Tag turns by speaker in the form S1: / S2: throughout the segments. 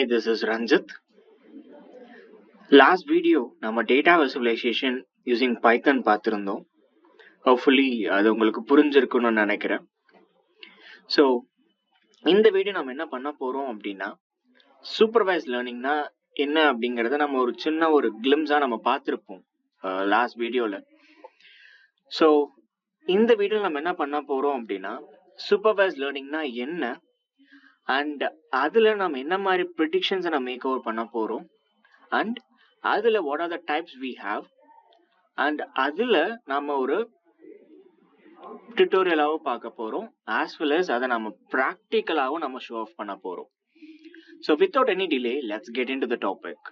S1: Hi, this is Ranjit. Last video, நம்ம data visualization using Python பார்த்திருந்தோம். Hopefully, அது உங்களுக்கு புரிஞ்சிருக்கும்னு நினைக்கிறேன். So, இந்த வீடியோ நம்ம என்ன பண்ண போறோம் அப்படின்னா, சூப்பர்வைஸ்ட் லேர்னிங்னா என்ன அப்படிங்கறத நம்ம ஒரு சின்ன ஒரு கிளிம்ஸா நம்ம பார்த்திருப்போம் லாஸ்ட் வீடியோல. So, இந்த வீடியோ நம்ம என்ன பண்ண போறோம் அப்படின்னா, சூப்பர்வைஸ்ட் லேர்னிங்னா என்ன அண்ட் அதுல நம்ம என்ன மாதிரி ப்ரெடிக்ஷன்ஸ் நம்ம மேக் ஓவர் பண்ண போறோம் அண்ட் அதுல what are the types we have and அதுல நம்ம ஒரு டியூட்டோரியலாவும் பார்க்க போறோம் as well as அதை நம்ம ப்ராக்டிக்கலாவும் நம்ம ஷோ ஆஃப் பண்ண போறோம். So without any delay let's get in to the topic.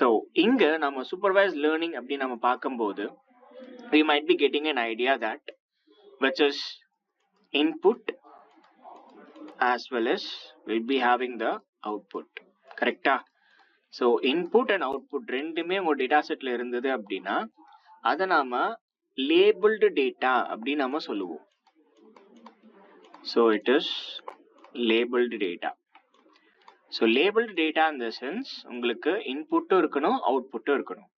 S1: So இங்க நம்ம சூப்பர்வைஸ்ட் லேர்னிங் அப்படின்னு நம்ம பார்க்கும்போது we might be getting an idea that which is input as well as we'll be having the output. கரெக்டா? So input and output ரெண்டுமே உங்க data செட்ல இருந்தது அப்படின்னா அதை நாம லேபிள்டு டேட்டா அப்படின்னு நம்ம சொல்லுவோம். So it is labelled data. So labelled data in the sense உங்களுக்கு இன்புட்டும் இருக்கணும் அவுட்புட்டும் இருக்கணும்.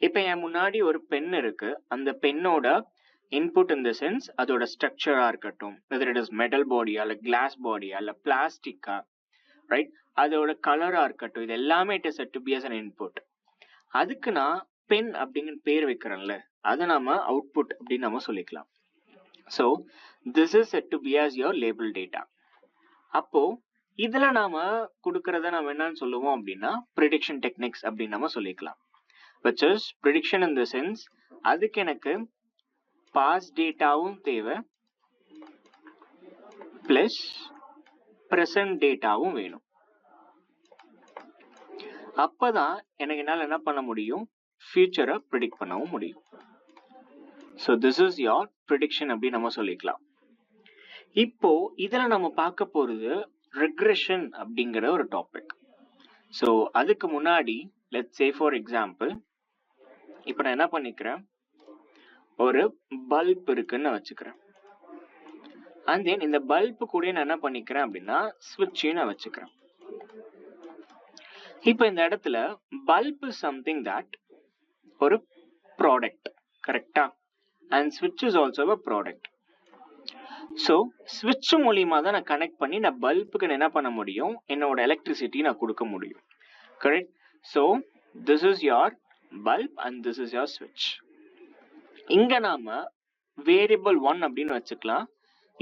S1: இப்போ என் முன்னாடி ஒரு பென் இருக்கு. அந்த பென்னோட இன்புட் இன் த சென்ஸ் அதோட ஸ்ட்ரக்சரா இருக்கட்டும், வெதர் இட் இஸ் மெட்டல் பாடியா இல்ல கிளாஸ் பாடியா இல்ல பிளாஸ்டிக்கா, ரைட், அதோட கலரா இருக்கட்டும், இது எல்லாமே it is set to be as an input. அதுக்கு நான் பென் அப்படிங்கிற பேர் வைக்கிறேன்ல, அதை நாம அவுட்புட் அப்படின்னு நம்ம சொல்லிக்கலாம். So this is set to be as your label data. அப்போ இதுல நாம கொடுக்கறத நம்ம என்னன்னு சொல்லுவோம் அப்படின்னா ப்ரிடிக்ஷன் டெக்னிக்ஸ் அப்படின்னு நம்ம சொல்லிக்கலாம். which is prediction in the sense அதுக்கு எனக்கு பாஸ்ட் டேட்டாவும் தேவை பிளஸ் பிரசன்ட் டேட்டாவும் வேணும். அப்பதான் எனக்கு என்னால என்ன பண்ண முடியும், ஃபியூச்சரை ப்ரிடிக்ட் பண்ணவும் முடியும். So this is your prediction அப்படின்னு நம்ம சொல்லிக்கலாம். இப்போ இதுல நம்ம பார்க்க போறது ரெக்ரெஷன் அப்படிங்கிற ஒரு டாபிக். ஸோ அதுக்கு முன்னாடி லெட்ஸ் சே ஃபார் எக்ஸாம்பிள், இப்போ நான் என்ன பண்ணிக்கிறேன், ஒரு பல்ப் இருக்குன்னு நான் வச்சுக்கிறேன். அண்ட் தென் இந்த பல்பு கூட நான் என்ன பண்ணிக்கிறேன் அப்படின்னா ஸ்விட்சையும் நான் வச்சுக்கிறேன். இப்போ இந்த இடத்துல பல்ப் இஸ் சம்திங் தட் ஒரு ப்ராடக்ட், கரெக்டா? அண்ட் ஸ்விட்ச் is also a product. So ஸ்விட்ச் மூலியமா தான் நான் கனெக்ட் பண்ணி நான் பல்புக்கு நான் என்ன பண்ண முடியும், என்னோட எலக்ட்ரிசிட்டி நான் கொடுக்க முடியும். Correct? So this is your bulb and this is your ஸ்விட்ச். இங்க நாம வேரியபிள் 1 அப்படின்னு வச்சுக்கலாம்,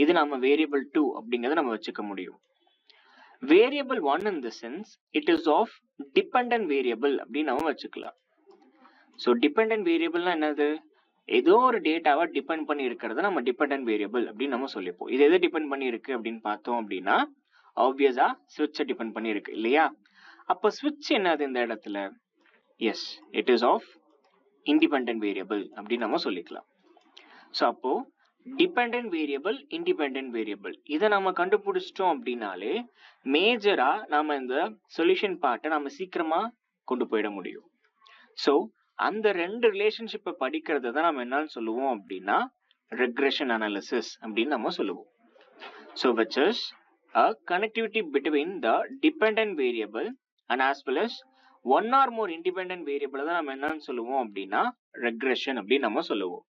S1: இது நாம வேரியபிள் 2 அப்படிங்கறத நம்ம வச்சுக்க முடியும். Variable 1 in the sense it is of dependent variable அப்படின்னு நம்ம வச்சுக்கலாம். ஸோ டிபெண்டன்ட் வேரியபிள்னா என்னது, ஏதோ ஒரு டேட்டாவை டிபெண்ட் பண்ணி இருக்கிறத நம்ம டிபெண்டன்ட் வேரியபிள் அப்படின்னு நம்ம சொல்லிப்போம். இது எதை டிபெண்ட் பண்ணி இருக்கு அப்படின்னு பார்த்தோம் அப்படின்னா ஆப்வியஸா ஸ்விட்சை டிபெண்ட் பண்ணி இருக்கு இல்லையா? அப்ப ஸ்விட்ச் என்னது இந்த இடத்துல, yes it is of independent variable அப்படின்னு நம்ம சொல்லிக்கலாம். ஸோ அப்போ டிபெண்டன்ட் வேரியபிள் இண்டிபெண்டன்ட் வேரியபிள் இதை நம்ம கண்டுபிடிச்சிட்டோம் அப்படின்னாலே மேஜரா நாம இந்த சொல்யூஷன் பார்ட்டை நம்ம சீக்கிரமா கொண்டு போயிட முடியும். ஸோ அந்த ரெண்டு ரிலேஷன்ஷிப்பை படிக்கிறது தான் நம்ம என்னன்னு சொல்லுவோம் அப்படின்னா ரெக்ரெஷன் அனாலிசிஸ் அப்படின்னு நம்ம சொல்லுவோம். So which is a connectivity between the dependent variable and as well as one or more independent variable தான் நம்ம என்னன்னு சொல்லுவோம் அப்படின்னா ரெக்ரெஷன் அப்படின்னு நம்ம சொல்லுவோம்.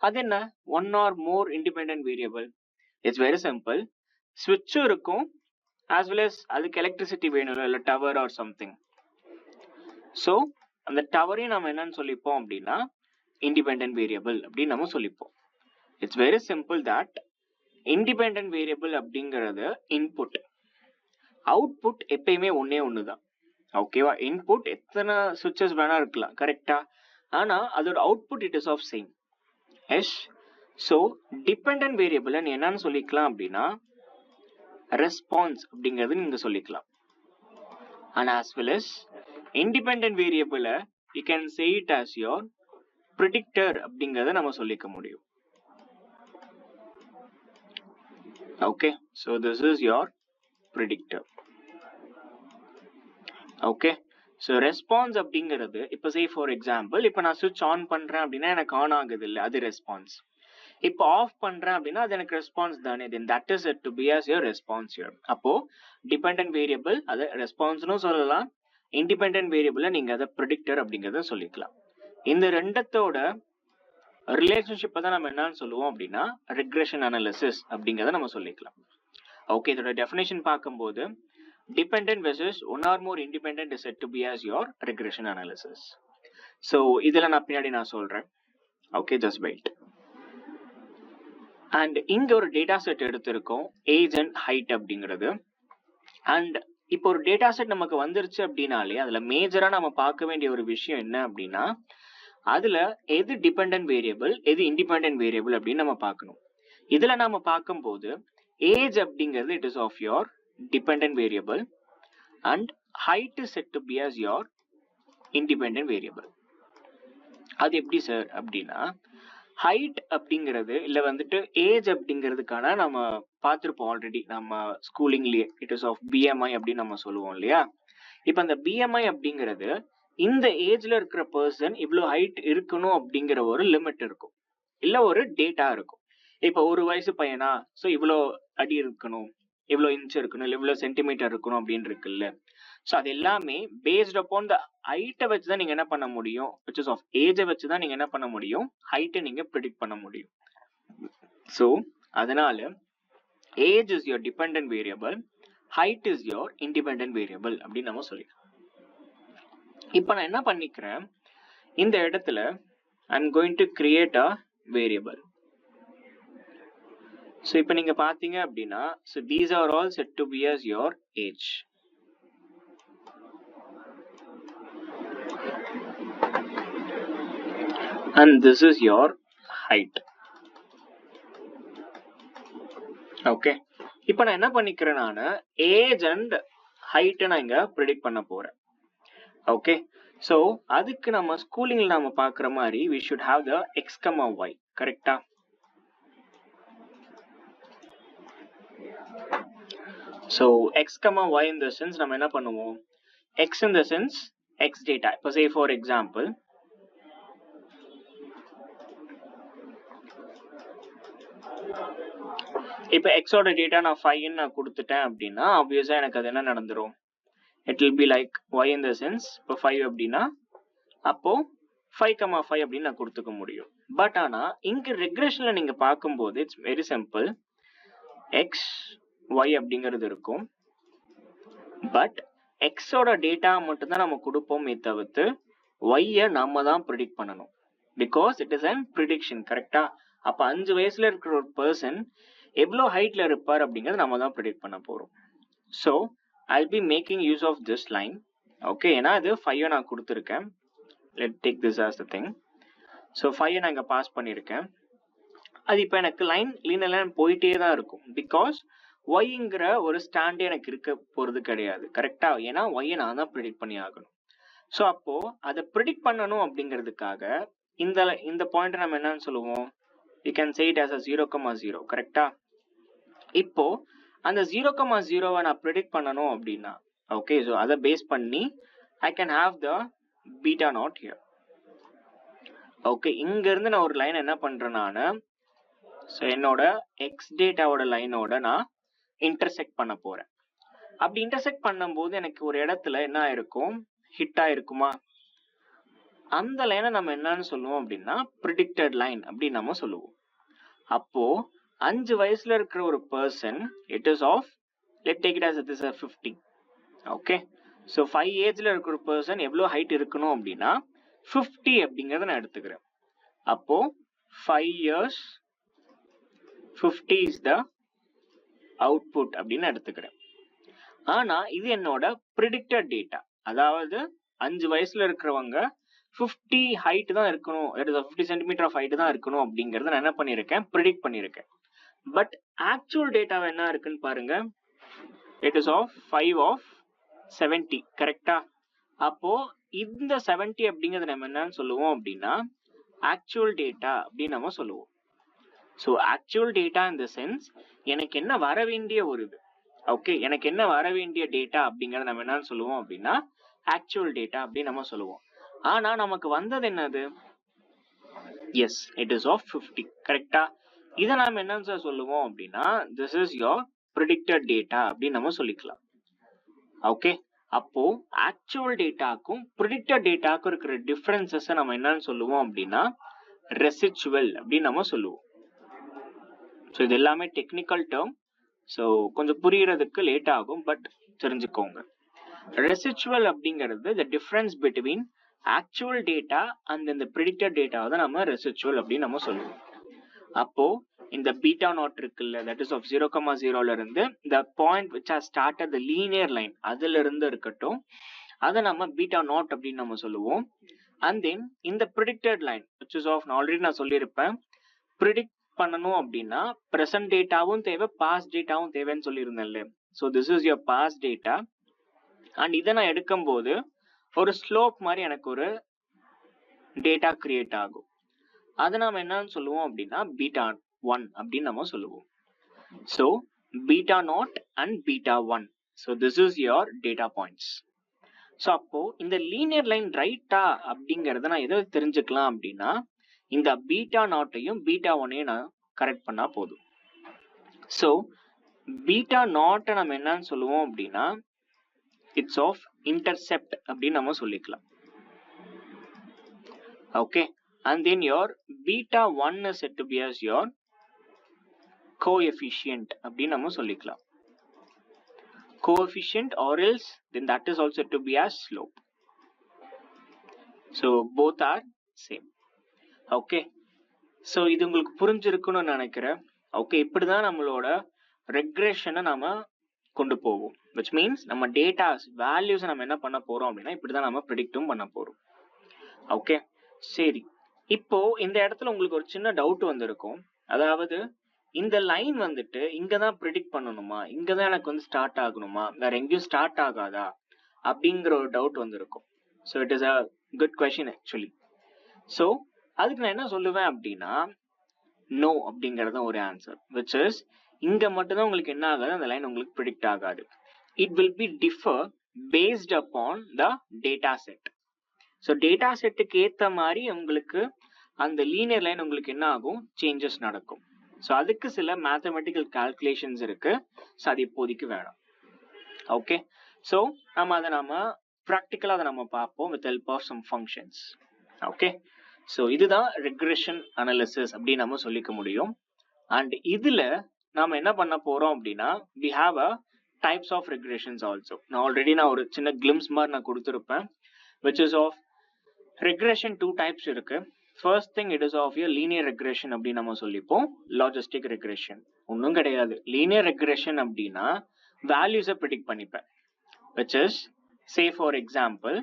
S1: அது என்ன one or more independent variable? It's very simple. ஸ்விட்சும் இருக்கும் as well as அதுக்கு எலக்ட்ரிசிட்டி வேணும் இல்லை டவர் ஆர் சம்திங். ஸோ அந்த டவரையும் நம்ம என்னன்னு சொல்லிப்போம் அப்படின்னா இண்டிபெண்டன்ட் வேரியபிள் அப்படின்னு நம்ம சொல்லிப்போம். It's very simple that independent variable அப்படிங்கிறது இன்புட், அவுட்புட் எப்பயுமே ஒன்னே ஒண்ணுதான். ஓகேவா? இன்புட் எத்தனை சுவிட்சஸ் வேணா இருக்கலாம், கரெக்டா? ஆனா அதோட output it is of same. Yes. So dependent variable நீ என்னன்னு சொல்லிக்கலாம் அப்படின்னா ரெஸ்பான்ஸ் அப்படிங்கிறது நீங்க சொல்லிக்கலாம். And as well as independent வேரியபிளை you can say it as your predictor அப்படிங்கிறத நம்ம சொல்லிக்க முடியும். Okay, so this is your predictor. Okay, so response அப்படிங்கிறது இப்போ சே ஃபார் எக்ஸாம்பிள், இப்போ நான் சுவிட்ச் ஆன் பண்றேன் அப்படின்னா எனக்கு ஆன் ஆகுது இல்லை, அது ரெஸ்பான்ஸ். இப்போ ஆஃப் பண்றேன் அப்படின்னா அது எனக்கு ரெஸ்பான்ஸ் தானே, then that is set to be as your response here. அப்போ டிபெண்டன்ட் வேரியபிள் அதை ரெஸ்பான்ஸ்னு சொல்லலாம், இண்டிபெண்டன்ட் வேரியபிள நீங்க அதை ப்ரெடிக்டர் அப்படிங்கறத சொல்லிக்கலாம். இந்த ரெண்டத்தோட ரிலேஷன்ஷிப்பை தான் நம்ம என்னன்னு சொல்லுவோம் அப்படின்னா ரெக்ரெஷன் அனாலிசிஸ் அப்படிங்கறத நம்ம சொல்லிக்கலாம். ஓகே, இதோட டெஃபினேஷன் பார்க்கும்போது dependent versus one or more independent is said to be as your regression analysis. So இதெல்லாம் நான் பின்னாடி நான் சொல்றேன். Okay, just wait. And இங்க ஒரு டேட்டா செட் எடுத்திருக்கோம், ஏஜ் அண்ட் ஹைட் அப்படிங்கிறது. அண்ட் இப்போ ஒரு டேட்டா செட் நமக்கு வந்துருச்சு அப்படின்னாலே அதுல மேஜரா நம்ம பார்க்க வேண்டிய ஒரு விஷயம் என்ன அப்படின்னா அதுல எது டிபெண்டன்ட் வேரியபிள் எது இண்டிபெண்டன்ட் வேரியபிள் அப்படின்னு நம்ம பார்க்கணும். இதுல நாம பார்க்கும்போது ஏஜ் அப்படிங்கிறது it is of your dependent variable and height is set to be as your independent variable. அது எப்படி சார் அப்படின்னா ஹைட் அப்படிங்கிறது இல்ல வந்துட்டு ஏஜ் அப்படிங்கிறதுக்கான நம்ம பார்த்திருப்போம் ஆல்ரெடி நம்ம ஸ்கூலிங்லயே, இட் இஸ் ஆஃப் பிஎம்ஐ அப்படின்னு நம்ம சொல்லுவோம் இல்லையா. இப்ப அந்த பிஎம்ஐ அப்படிங்கிறது இந்த ஏஜ்ல இருக்கிற பர்சன் இவ்வளவு ஹைட் இருக்கணும் அப்படிங்கிற ஒரு லிமிட் இருக்கும், இல்ல ஒரு டேட்டா இருக்கும். இப்ப ஒரு வயசு பையனா சோ இவ்வளவு அடி இருக்கணும், இவ்வளவு இன்ச் இருக்கணும், இல்லை இவ்வளவு சென்டிமீட்டர் இருக்கணும் அப்படின்னு இருக்குல்ல. ஸோ அது எல்லாமே பேஸ்ட் அப்பான் த ஹைட்டை வச்சு தான் நீங்க என்ன பண்ண முடியும், விச் இஸ் ஆஃப் ஏஜை வச்சு தான் நீங்க என்ன பண்ண முடியும், ஹைட்டை நீங்க ப்ரெடிக்ட் பண்ண முடியும். ஸோ அதனால age is your dependent variable, height is your independent variable அப்படின்னு நம்ம சொல்லிக்கலாம். இப்போ நான் என்ன பண்ணிக்கிறேன், இந்த இடத்துல I am going to create a variable. So இப்போ நீங்க பாத்தீங்க அப்படின்னா so these are all set to be as your age. And this is your height. Okay. இப்போ நான் என்ன பண்ணிக்கிறேன், நான் ஏஜ் அண்ட் ஹைட் நான் இங்க ப்ரெடிக்ட் பண்ண போறேன். ஓகே, சோ அதுக்கு நம்ம ஸ்கூலிங்ல நாம பாக்குற மாதிரி we should have the x, y, கரெக்டா? So x, y in the sense நம்ம என்ன பண்ணுவோம், x in the sense x data. இப்போ say for example இப்போ x ஓட டேட்டா நான் 5 நான் கொடுத்துட்டேன் அப்படின்னா obviously எனக்கு அது என்ன நடந்துரும், it will be like y in the sense இப்போ 5 அப்படின்னா அப்போ 5, 5 அப்படின்னு நான் கொடுத்துக்க முடியும். பட் ஆனா இங்க ரெக்ரெஷன்ல நீங்க பார்க்கும்போது it's very simple, x y அப்படிங்கிறது இருக்கும், பட் x ஓட டேட்டா மட்டும் தான் நம்ம கொடுப்போமே தவிர்த்து y நாம தான் ப்ரெடிக்ட் பண்ணணும், because it is an prediction. கரெக்டா? அப்ப 5 வயசுல இருக்கிற ஒரு பர்சன் எவ்வளவு ஹைட்ல இருப்பார் அப்படிங்கறது நம்ம தான் ப்ரெடிக்ட் பண்ண போறோம். So I'll be making use of this line. Okay, ஏன்னா இது 5 நான் கொடுத்துருக்கேன். Let's take this as the thing. So 5 நான் இங்க பாஸ் பண்ணிருக்கேன். அது இப்போ எனக்கு லைன் லீனியர் போயிட்டே தான் இருக்கும், பிகாஸ் ஒய்ங்கிற ஒரு ஸ்டாண்டே எனக்கு இருக்க போறது கிடையாது. கரெக்டா? ஏன்னா ஒய்யை நான் தான் ப்ரெடிக்ட் பண்ணி ஆகணும். ஸோ அப்போ அதை ப்ரெடிக்ட் பண்ணணும் அப்படிங்கிறதுக்காக இந்த பாயிண்ட் நம்ம என்னன்னு சொல்லுவோம், you can say it as a 0,0. கரெக்டா? இப்போ அந்த 0,0 நான் ப்ரெடிக்ட் பண்ணணும் அப்படின்னா ஓகே, ஸோ அதை பேஸ் பண்ணி I can have the beta naught here. Okay, இங்க இருந்து நான் ஒரு லைன் என்ன பண்றேன், நான் ஸோ என்னோட எக்ஸ் டேட்டாவோட லைனோட நான் இன்டர்செக்ட் பண்ண போறேன். அப்படி இன்டர்செக்ட் பண்ணும்போது எனக்கு ஒரு இடத்துல என்ன ஆயிருக்கும், ஹிட் ஆயிருக்குமா, அந்த லைனை நம்ம என்னன்னு சொல்லுவோம் அப்படின்னா ப்ரிடிக்டட் லைன் அப்படின்னு நம்ம சொல்லுவோம். அப்போ 5 வயசுல இருக்கிற ஒரு person it is of, let take it as it is a 50. Okay, so 5 ஏஜ்ல இருக்கிற ஒரு பர்சன் எவ்வளவு ஹைட் இருக்கணும் அப்படின்னா 50 அப்படிங்கறத நான் எடுத்துக்கிறேன். அப்போ 5 years 50 is the output அப்படின்னு எடுத்துக்கிறேன். ஆனா இது என்னோட ப்ரிடிக்டட் டேட்டா, அதாவது 5 வயசுல இருக்கிறவங்க 50 ஹைட் தான் இருக்கணும், 50 சென்டிமீட்டர் ஆஃப் ஹைட் தான் இருக்கணும் அப்படிங்கறத நான் என்ன பண்ணிருக்கேன், ப்ரிடிக்ட் பண்ணிருக்கேன். பட் ஆக்சுவல் டேட்டா என்ன இருக்குன்னு பாருங்க, இட் இஸ் ஆஃப் 5 of 70. கரெக்டா? அப்போ இந்த 70 அப்படிங்கறத நம்ம என்னன்னு சொல்லுவோம் அப்படின்னா ஆக்சுவல் டேட்டா அப்படின்னு நம்ம சொல்லுவோம். So actual data in the sense எனக்கு என்ன வர வேண்டிய ஒரு இது, ஓகே, எனக்கு என்ன வர வேண்டிய டேட்டா அப்படிங்கறத நம்ம என்னன்னு சொல்லுவோம் அப்படின்னா ஆக்சுவல் டேட்டா அப்படின்னு நம்ம சொல்லுவோம். ஆனா நமக்கு வந்தது என்னது, எஸ், இட் இஸ் ஆஃப் 50. கரெக்டா? இதை நாம என்னன்னு சார் சொல்லுவோம் அப்படின்னா this is your predicted data அப்படின்னு நம்ம சொல்லிக்கலாம். ஓகே, அப்போ ஆக்சுவல் டேட்டாக்கும் ப்ரிடிக்டட் டேட்டாக்கும் இருக்கிற டிஃபரன்சஸ் நம்ம என்னன்னு சொல்லுவோம் அப்படின்னா ரெசிச்சுவல் அப்படின்னு நம்ம சொல்லுவோம். ஸோ இது எல்லாமே டெக்னிக்கல் டேர்ம், ஸோ கொஞ்சம் புரியறதுக்கு லேட் ஆகும், பட் தெரிஞ்சுக்கோங்க. ரெசிச்சுவல் அப்படிங்கிறது the difference between actual data and இந்த predicted data தான் நம்ம ரெசிச்சுவல் அப்படின்னு நம்ம சொல்லுவோம். அப்போ இந்த பீட்டா நாட் இருக்குல்ல, that is of 0,0ல இருந்து the point which has started the linear line அதுல இருந்து இருக்கட்டும், அதை நம்ம பீட்டா நாட் அப்படின்னு நம்ம சொல்லுவோம். அண்ட் தென் இந்த predicted line which is of already நான் சொல்லியிருப்பேன், ப்ரிடிக்ட் பண்ணணும் அப்படின்னா ப்ரெசன்ட் டேட்டாவும் தேவை, பாஸ்ட் டேட்டாவும் தேவைன்னு சொல்லியிருந்தேன்ல. So this is your past data. And இதை நான் எடுக்கும்போது ஒரு ஸ்லோப் மாதிரி எனக்கு ஒரு டேட்டா கிரியேட் ஆகும். அதை நாம என்னன்னு சொல்லுவோம் அப்படின்னா பீட்டா 1 அப்படின்னு நம்ம சொல்லுவோம். So beta naught and beta 1. So this is your data points. So அப்போ இந்த லீனியர் லைன் ரைட்டா அப்படிங்கறத நான் எதை தெரிஞ்சுக்கலாம் அப்படின்னா இந்த பீட்டா நாட்டையும் பீட்டா 1ஐயும் நான் கரெக்ட் பண்ணா போதும். ஸோ பீட்டா நாட்டை நம்ம என்னன்னு சொல்லுவோம் அப்படின்னா இட்ஸ் ஆஃப் இன்டர்செப்ட் அப்படின்னு நம்ம சொல்லிக்கலாம். Okay, and then your beta 1 is said to be as your coefficient அப்படின்னு நம்ம சொல்லிக்கலாம். Coefficient or else then that is also said to be as slope. So both are same. Okay, so இது உங்களுக்கு புரிஞ்சிருக்குன்னு நினைக்கிறேன். Okay, இப்படிதான் நம்மளோட ரெக்ரெஷனை நாம கொண்டு போவோம். which means நம்ம டேட்டாஸ் வேல்யூஸ் நம்ம என்ன பண்ண போறோம் அப்படின்னா இப்படிதான் நம்ம ப்ரெடிக்டும் பண்ண போறோம். ஓகே, சரி. இப்போ இந்த இடத்துல உங்களுக்கு ஒரு சின்ன டவுட் வந்திருக்கும். அதாவது இந்த லைன் வந்துட்டு இங்கதான் ப்ரிடிக்ட் பண்ணணுமா, இங்கதான் எனக்கு வந்து ஸ்டார்ட் ஆகணுமா, வேற எங்கேயும் ஸ்டார்ட் ஆகாதா அப்படிங்கிற ஒரு டவுட் வந்திருக்கும். So it is a good question actually. So அதுக்கு நான் என்ன சொல்லுவேன் அப்படின்னா நோ அப்படிங்கறது ஒரு ஆன்சர். which is இங்க மட்டும்தான் உங்களுக்கு என்ன ஆகாது, அந்த லைன் உங்களுக்கு ப்ரிடிக்ட் ஆகாது. It will be differ based upon the data set. So data செட்டுக்கு ஏற்ற மாதிரி உங்களுக்கு அந்த லீனியர் லைன் உங்களுக்கு என்ன ஆகும், சேஞ்சஸ் நடக்கும். ஸோ அதுக்கு சில மேத்தமெட்டிக்கல் கால்குலேஷன்ஸ் இருக்கு. ஸோ அது இப்போதைக்கு வேணும். ஓகே, ஸோ நம்ம ப்ராக்டிக்கலாக அதை நம்ம பார்ப்போம் with help of some functions. Okay, so இதுதான் ரெக்ரெஷன் அனாலிசிஸ் அப்படின்னு நம்ம சொல்லிக்க முடியும். அண்ட் இதுல நாம என்ன பண்ண போறோம் அப்படின்னா we have a types of regressions also. நான் ஆல்ரெடி ஒரு சின்ன கிளிம்ஸ் மாதிரி நான் கொடுத்துருப்பேன். which is of regression 2 types இருக்கு. first thing it is of your linear regression அப்படின்னு நம்ம சொல்லிப்போம். logistic regression ஒன்றும் கிடையாது. linear regression அப்படின்னா வேல்யூஸை ப்ரிடிக்ட் பண்ணிப்பேன். which is say for example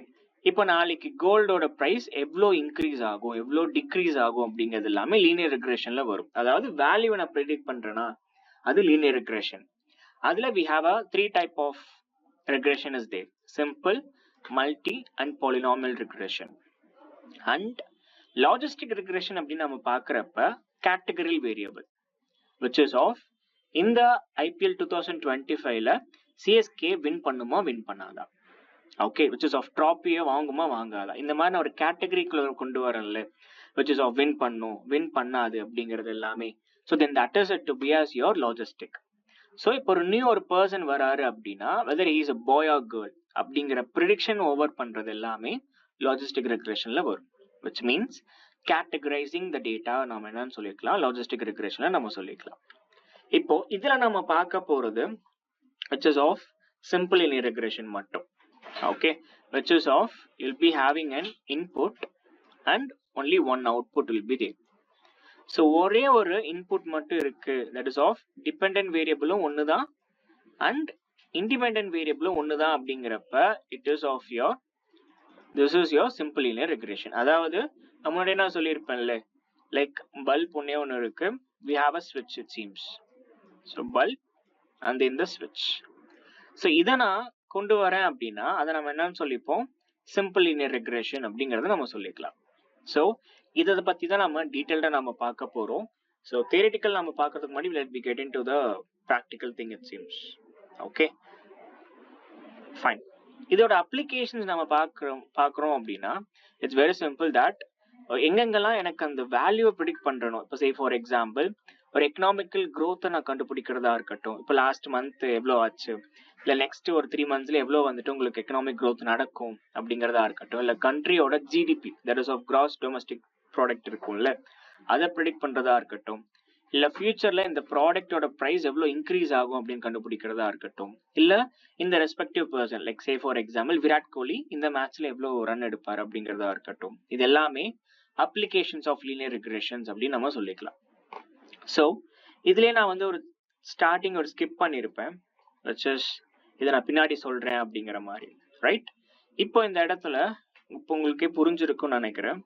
S1: இப்போ நாளைக்கு கோல்டோட பிரைஸ் எவ்வளோ இன்க்ரீஸ் ஆகும், எவ்வளோ டிக்ரீஸ் ஆகும் அப்படிங்கிறது எல்லாமே லீனியர் ரெக்ரெஷன்ல வரும். அதாவது வேல்யூவை நான் ப்ரெடிக்ட் பண்றேன்னா அது லீனியர் ரெக்ரெஷன். அதுல we have a 3 type of regression is there: simple, multi and polynomial regression. and logistic regression அப்படின்னு நம்ம பார்க்கறப்ப categorical variable which is of இந்த IPL 2025ல CSK வின் பண்ணுமா வின் பண்ணாதா, okay, which is of trophy வாங்குமா வாங்காதா, இந்த மாதிரி ஒரு கேட்டகரிக்குள்ள கொண்டு வரல. which is of வின் பண்ணும் வின் பண்ணாது அப்படிங்கிறது எல்லாமே. so then that is it to be as your logistic. so இப்போ ஒரு பர்சன் வராரு அப்படின்னா whether he is a boy or girl அப்படிங்கிற ப்ரிடிக்ஷன் ஓவர் பண்றது எல்லாமே லாஜிஸ்டிக் ரெக்ரெஷன்ல வரும். which means categorizing the data நாம என்னன்னு சொல்லிக்கலாம், லாஜிஸ்டிக் ரெக்ரெஷன்ல நம்ம சொல்லிக்கலாம். இப்போ இதுல நம்ம பார்க்க போறது which is of simple linear regression மட்டும். okay, which is of you'll be having an input and only one output will be there. so ஒரே ஒரு இன்புட் மட்டும் இருக்கு, that is of dependent variable ஒண்ணுதான் and independent variable ஒண்ணுதான் அப்படிங்கிறப்ப it is of your this is your simple linear regression. அதாவது நம்மளுடைய நான் சொல்லியிருப்பேன்ல, like bulb ஒன்னே ஒன்று இருக்கு, we have a switch it seems. so bulb and then the switch. so இதை நான் கொண்டு வரேன் அப்படின்னா அதை நம்ம என்னன்னு சொல்லிப்போம், சிம்பிள் லீனியர் ரெக்ரெஷன் அப்படிங்கறத நம்ம சொல்லிக்கலாம். ஸோ இதை பத்தி தான் நம்ம டீடைல்டா நம்ம பார்க்க போறோம். ஸோ தியரிட்டிக்கல் நம்ம பார்க்கறதுக்கு முன்னாடி let me get into the practical thing it seems. Okay, fine. இதோட அப்ளிகேஷன்ஸ் நம்ம பார்க்குறோம் அப்படின்னா இட்ஸ் வெரி சிம்பிள். தட் எங்கெங்கெல்லாம் எனக்கு அந்த வேல்யூவை ப்ரிடிக்ட் பண்றணும், இப்போ சே ஃபார் எக்ஸாம்பிள் ஒரு எக்கனாமிக்கல் growth நான் கண்டுபிடிக்கிறதா இருக்கட்டும். இப்போ லாஸ்ட் மந்த் எவ்வளோ ஆச்சு, இல்லை நெக்ஸ்ட் ஒரு 3 monthsல எவ்வளோ வந்துட்டு உங்களுக்கு எக்கனாமிக் growth நடக்கும் அப்படிங்கிறதா இருக்கட்டும். இல்லை கண்ட்ரியோட GDP, that is of gross domestic product இருக்கும்ல, அதை ப்ரிடிக்ட் பண்றதா இருக்கட்டும். இல்ல ஃபியூச்சர்ல இந்த ப்ராடக்டோட பிரைஸ் எவ்வளவு இன்க்ரீஸ் ஆகும் அப்படின்னு கண்டுபிடிக்கிறதா இருக்கட்டும். இல்ல இந்த respective person, like say for example Virat Kohli இந்த மேட்ச்ல எவ்வளவு ரன் எடுப்பார் அப்படிங்கறதா இருக்கட்டும். இது எல்லாமே அப்ளிகேஷன்ஸ் ஆஃப் லீனியர் ரிக்ரெஷன்ஸ் அப்படின்னு நம்ம சொல்லிக்கலாம். ஸோ இதுலயே நான் வந்து ஒரு ஸ்டார்டிங் ஒரு ஸ்கிப் பண்ணியிருப்பேன், இதை நான் பின்னாடி சொல்றேன் அப்படிங்கிற மாதிரி, ரைட்? இப்போ இந்த இடத்துல இப்போ உங்களுக்கே புரிஞ்சிருக்கும்னு நினைக்கிறேன்.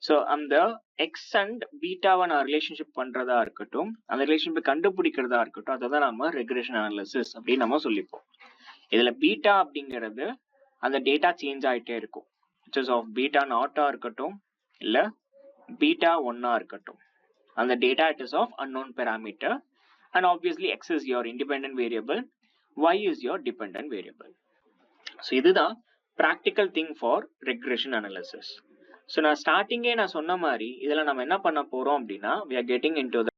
S1: ஸோ அந்த எக்ஸ் அண்ட் பீட்டாவை நான் ரிலேஷன்ஷிப் பண்றதா இருக்கட்டும், அந்த ரிலேஷன்ஷிப் கண்டுபிடிக்கிறதா இருக்கட்டும், அதை தான் நம்ம ரெக்ரெஷன் அனாலிசிஸ் அப்படின்னு நம்ம சொல்லிப்போம். இதுல பீட்டா அப்படிங்கிறது அந்த டேட்டா சேஞ்ச் ஆயிட்டே இருக்கும். விச் ஆஃப் பீட்டா நாட்டா இருக்கட்டும் இல்ல பீட்டா ஒன்னா இருக்கட்டும், அந்த data it is of unknown parameter and obviously X is your independent variable, y is your dependent variable. So இதுதான் practical thing for regression analysis. So நான் ஸ்டார்டிங்கே நான் சொன்ன மாதிரி இதில் நம்ம என்ன பண்ண போறோம் அப்படின்னா we are getting into the